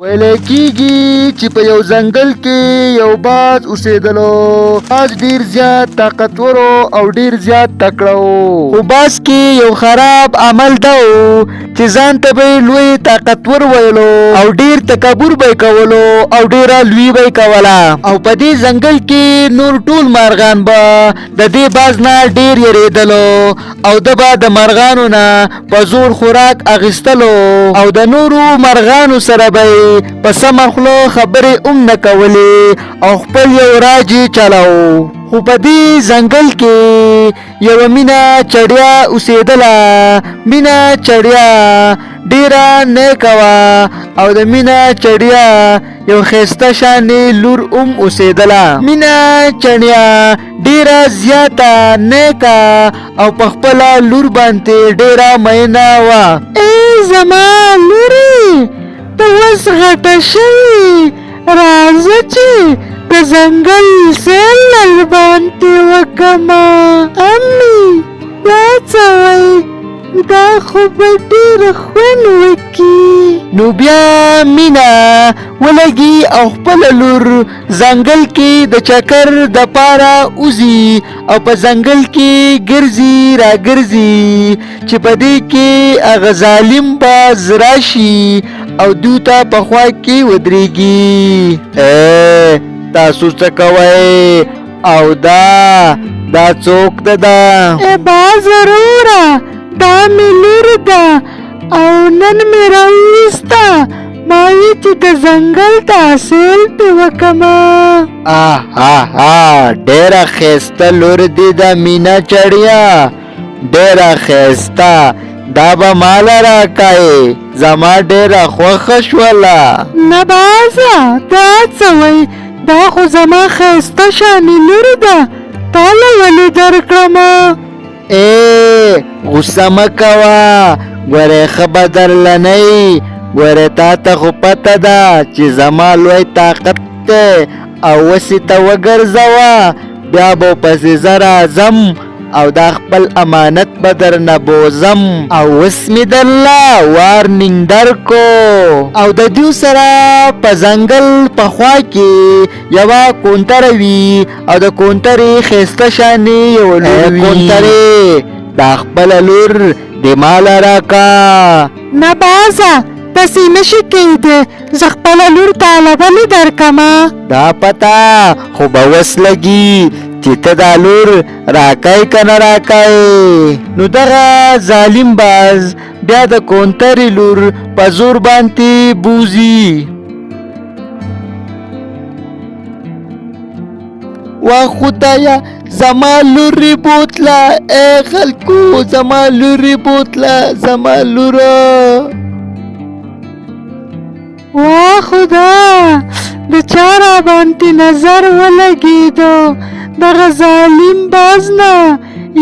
ویل کیږي چې په یو ځنګل کې یو باز اوسېدلو. باز ډیر زیات طاقتور او ډیر زیات تکړه و. خو باز کې یو خراب عمل دا و چې ځان ته به لوی طاقتور ویلو او ډیر تکبر به کولو او ډیره لوی به کوله. او په دې ځنګل کې نور ټول مارغان به د دې باز نه ډیر یریدلو او د به د مارغانو نه په زور خوراک اخیستلو او د نورو مارغانو سره به په سمه خوله خبرې نه کولې او خپل یو راج یې چلاو. خو په دې ځنګل کې یوه مینه چړیا اوسېدله. مینه چړیا ډیره نیکه وه او د مینه چړیا یو ښایسته شانې لور اوسېدله. مینه چړیا ډیره زیاته نیکه او په خپله لور باندې ډیره مینه وه. ای زما لورې، ته اوس غټه شوې، راځه چې د ځنګل سیل باندې وکړمه. امي دا څه وایي؟ دا خو به ډېر خوند وکړي. نو بیا مینه ولګي او خپله لور ځنګل کې د چکر د پاره وځي او په ځنګل کې ګرځي را ګرځي چې په دې کې هغه ظالم باز راشي او دوی ته په خوا کې ودرېږي. تاسو څه کوئ او دا څوک ده؟ ای باز وروره، دا مې لور ده او نن مې راویسته. ما وی چې د ځنګل ته سیل پې وکړمه. ډېره ښایسته لور دې ده مینه چړیا، ډېره ښایسته. دا به ماله راکایې، زما ډېره خوښه شوله. نه بازه، دا څه وایي؟ دا خو زما ښایسته شانې لور ده، تاله ولې درکړمه؟ غصه مه کوه، ګورې ښه به درله نه یي. ګورې تا ته خو پته ده چې زما لوی طاقت دی او وسې ته وګرځوه، بیا به پسې زه راځم او دا خپل امانت به درنه بوزم. او اوس مې درله وارنینګ درکو. او د دوی سره په ځنګل په خوا کې یوه کونتره وي او د کونترې ښایسته شانې یوه لور وي. کونترې دا خپله لور دې ماله راکا. نه بازه، داسې نشي کېدی، زه خپله لور تاله ولې درکمه؟ دا پته خو به وس لګي چې ته دا لور راکای که نه راکای. نو دغه ظالم باز بیا د کونترې لور په زور باندې بوزي. وا خدایا، زما لورې بوتله. ای خلکو، زما لورې بوتله، زما لوره. وا خدا، د چا را باندې نظر ولګېدو دغه ظالم باز نه.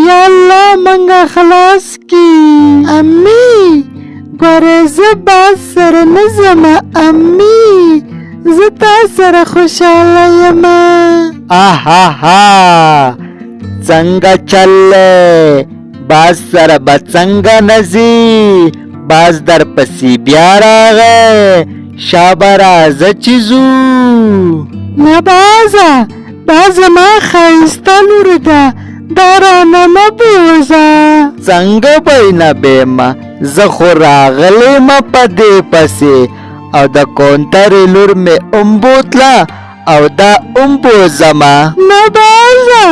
یا الله منګه خلاص کی. امي ګورې، زه باز سره نه ځمه. امي زه تا سره خوشحاله یمه. څنګه چل باز سره به څنګه نه ځي؟ باز در پسې بیا راغی. شابه راځه چې ځو. نه بازه، دا زما ښایسته لور ده، دا رانه مه بوځه. څنګه به یې نه بیمه؟ زه خو راغلی مه په دې پسې او د کونترې لور مې بوتله او دا بوځمه. نه بازه،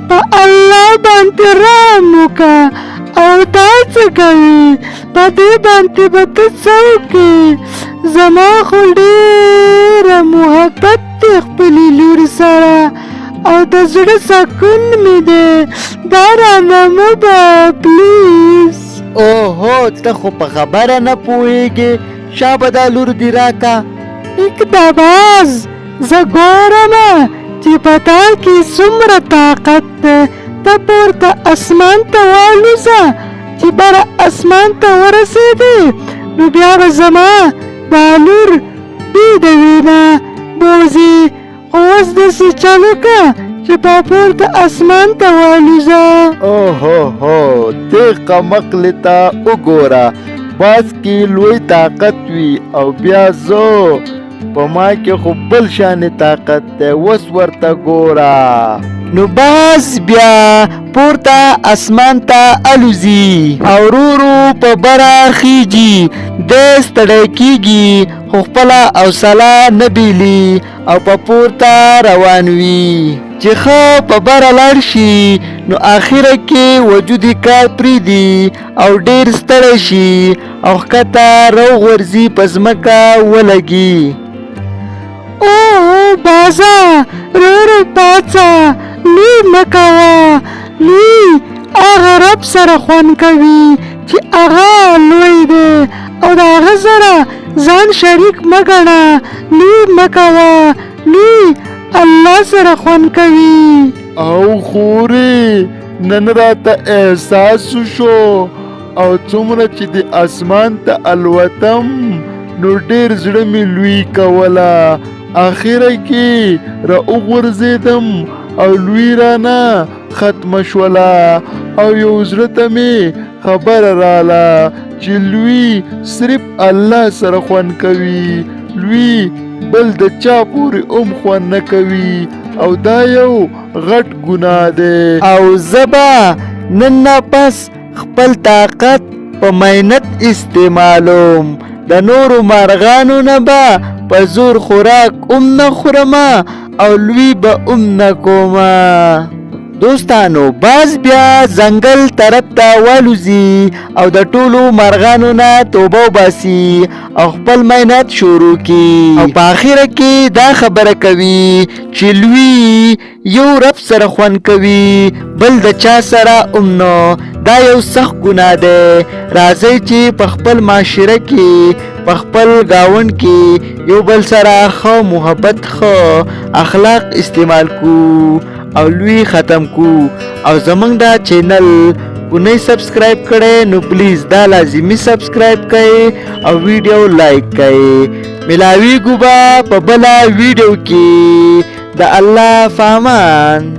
په الله باندې رحم وکړه. او دا څه کوي؟ په دې باندې به ته څه وکړې؟ زما خو ډېره محبت دی خپلې لور سره او د زړه سکون مې دی. دا رانه مه به پلیز. اوهو، ته خو په خبره نه پوهېږې. شابه دا لور دې راکه. دا باز زه ګورمه چې په تا کې څومره طاقت دی. ته پورته اسمان ته والوځه، چې بره اسمان ته ورسېدې نو بیا به زما دا لور بې د وینه بوځي. خو اوس داسې چل وکړه چې په پورته اسمان ته والوځه. اوهو، دې قمقلې ته وګوره، باز کې لوی طاقت وي او بیا زه په ما کې خو بل شان طاقت دی وس ورته ګوره. نو باز بیا پورته اسمان ته الوزي او ورو په بره خیږي د ستړی کیږي خو خپله حوصله نه بیلي او په پورته روان وي چې ښه په بره لاړ شي نو آخره کې وجود یې کار پرېږدي او ډېر ستړی شي او ښکته راوغورځي په ځمکه ولګي. او بازا رو پاڅه لوی مه کوه لوی هغه رب سره خوند کوي چې هغه لوی دی او د هغه سره ځان شریک مه ګڼه لوی مه کوه لوی الله سره خوند کوي. او خورې نن راته احساس شو او څومره چې د اسمان ته الوتم نو ډېر زړه مې لوی کوله آخره کې را وغورځېدم او لوی رانه ختمه شوله او یو زړه ته مې خبره راله چې لوی صرف الله سره خوند کوي لوی بل د چا پورې خوند نه کوي او دا یو غټ ګناه دی. او زبا نن نه پس خپل طاقت په مهنت استعمالوم د نورو مارغانو نه به په زور خوراک نه خورمه او لوی به نه کومه. دوستانو باز بیا ځنګل طرف ته والوزي او د ټولو مرغانو نه توبه وباسي او خپل مهنت شروع کی او په اخره کې دا خبره کوي چې لوی یو رب سره خوند کوي بل د چا سره نه. دا یو سخت ګناه دی. راځئ چې په خپل معاشره کې په خپل گاون کې یو بل سره ښه محبت ښه اخلاق استعمال کو او لوی ختم کو. او زمونږ دا چینل کو نه سبسکرائب کړئ نو پلیز دا لازمی سبسکرائب کړئ او ویډیو لایک کړئ. ملاویږو به په بله ویډیو کې د الله فامان.